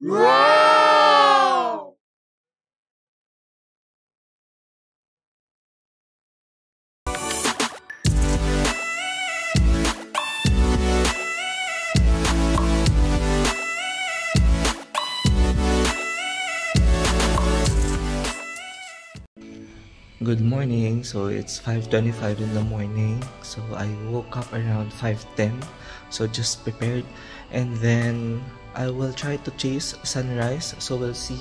Wow! Good morning. So it's 5:25 in the morning. So I woke up around 5:10. So just prepared, and then I will try to chase sunrise. So we'll see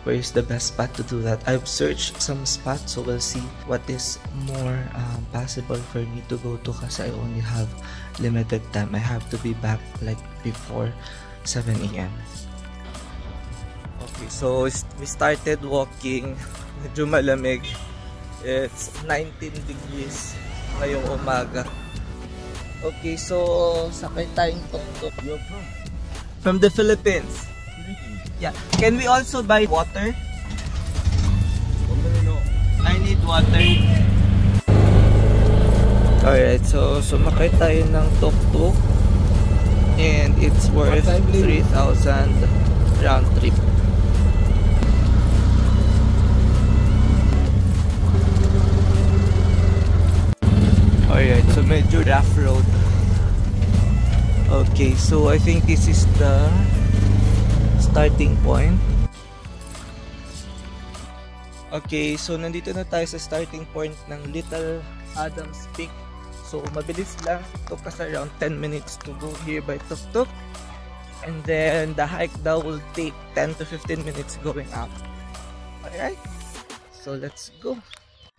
where is the best spot to do that. I've searched some spots, so we'll see what is more possible for me to go to, kasi I only have limited time. I have to be back like before 7 a.m. Okay, so we started walking. Medyo malamig. It's 19 degrees ngayong umaga. Okay, so sakay tayong tuk-tuk. You're From the Philippines. Yeah. Can we also buy water? no. I need water. Alright, so sumakay tayo ng tuk-tuk. And it's worth 3,000 round trip. Alright, so medyo rough road. Okay, so I think this is the starting point. Okay, so nandito na tayo sa starting point ng Little Adams Peak. So mabilis lang. It took us around 10 minutes to go here by tuk-tuk. And then the hike daw will take 10 to 15 minutes going up. Alright, so let's go.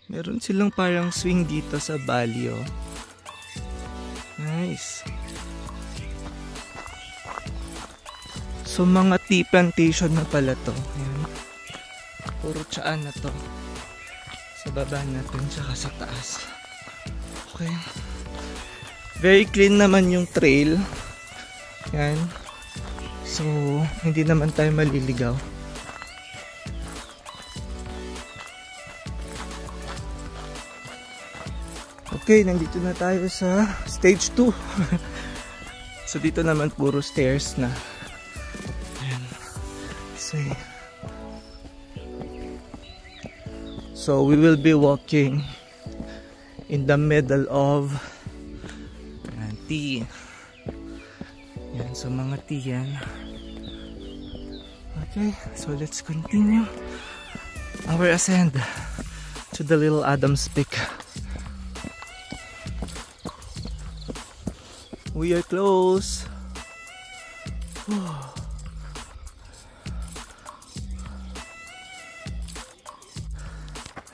Meron silang parang swing dito sa Bali, oh. Nice. So mga tea plantation na pala to. Ayan. Puro tsaan na to. Sa baba natin, tsaka sa taas. Okay. Very clean naman yung trail. Ayan. So, hindi naman tayo maliligaw. Okay, nandito na tayo sa stage 2. So dito naman puro stairs na. Ayan. So we will be walking in the middle of tea. Yan, so mga tea yan. Okay, so let's continue our ascent to the Little Adams Peak. We are close.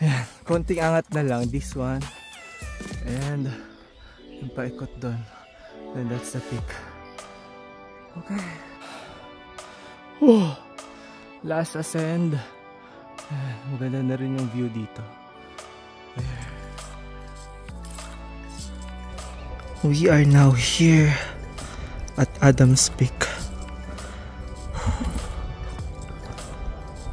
Ayan, konting angat na lang. This one. And yung paikot doon. Then that's the peak. Okay. Last ascend. Ayan, maganda na rin yung view dito. Ayan. We are now here at Adams Peak.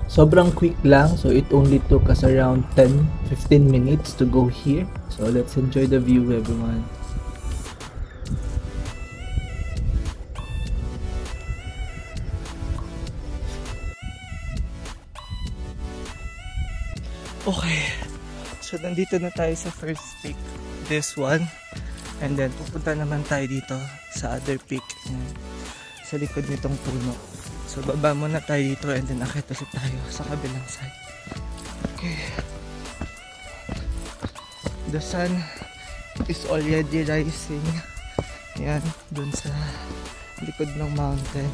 Sobrang quick lang, so it only took us around 10-15 minutes to go here. So let's enjoy the view, everyone. Okay, so nandito na tayo sa first peak, this one. And then pupunta naman tayo dito sa other peak, sa likod nitong puno. So baba muna tayo dito and then akit ulit tayo sa kabilang side. Okay. The sun is already rising. Yan, dun sa likod ng mountain.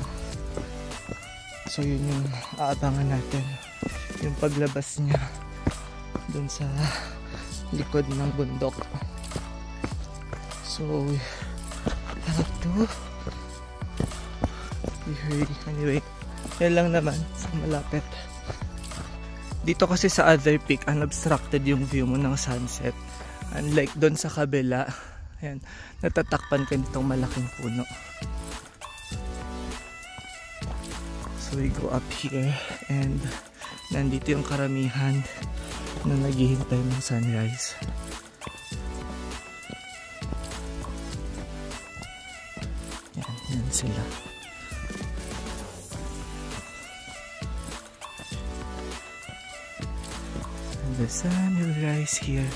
So yun yung aabangan natin. Yung paglabas niya dun sa likod ng bundok. So we have to be hurry. Anyway, yan lang naman sa malapit. Dito kasi sa other peak, unobstructed yung view mo ng sunset. Unlike doon sa kabila, ayan, natatakpan ka nitong malaking puno. So we go up here and nandito yung karamihan na naghihintay ng sunrise. Yan sila. The sun will rise here.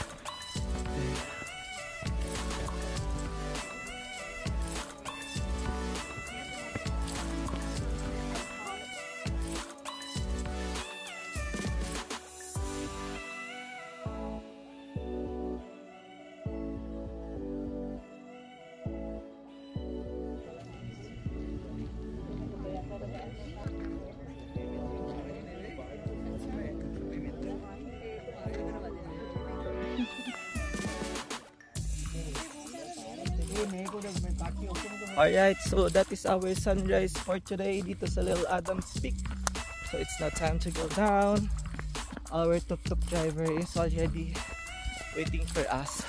Alright, so that is our sunrise for today dito sa Little Adams Peak. So it's now time to go down. Our tuk-tuk driver is already waiting for us.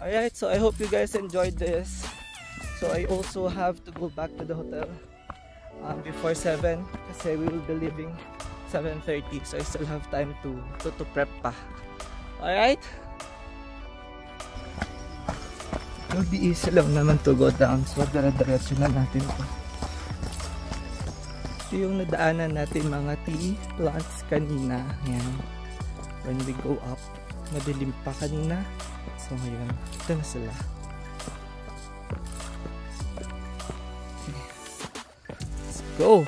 Alright, so I hope you guys enjoyed this. So I also have to go back to the hotel before 7 kasi we will be leaving 7:30. So I still have time to prep pa. Alright? It'll be easy lang naman to go down. So dire-diretso na natin to. Ito yung nadaanan natin mga tea plants kanina. Yan. When we go up, madilim pa kanina. So ngayon, ito na sila. Okay. Let's go!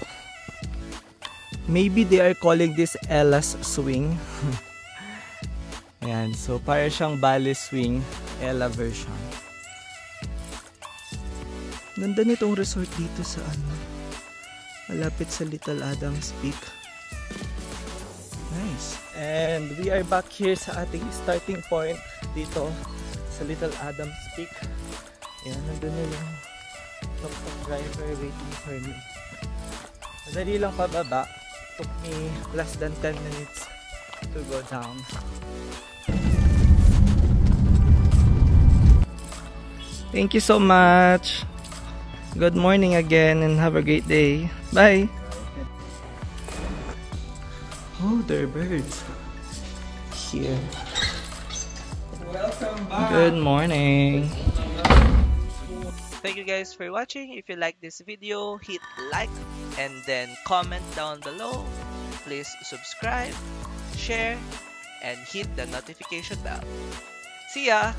Maybe they are calling this Ella's Swing. Ayan, so para siyang ballet swing, Ella version. Ganda nitong resort dito sa malapit sa Little Adams Peak. Nice. And we are back here sa ating starting point dito sa Little Adams Peak. Ayan, nandun na yung tuk-tuk driver waiting for me. Madali lang pababa. Took me less than 10 minutes to go down. Thank you so much. Good morning again and have a great day. Bye. Oh, there are birds here. Welcome back. Good morning. Thank you guys for watching. If you like this video, hit like and then comment down below. Please subscribe, share, and hit the notification bell. See ya!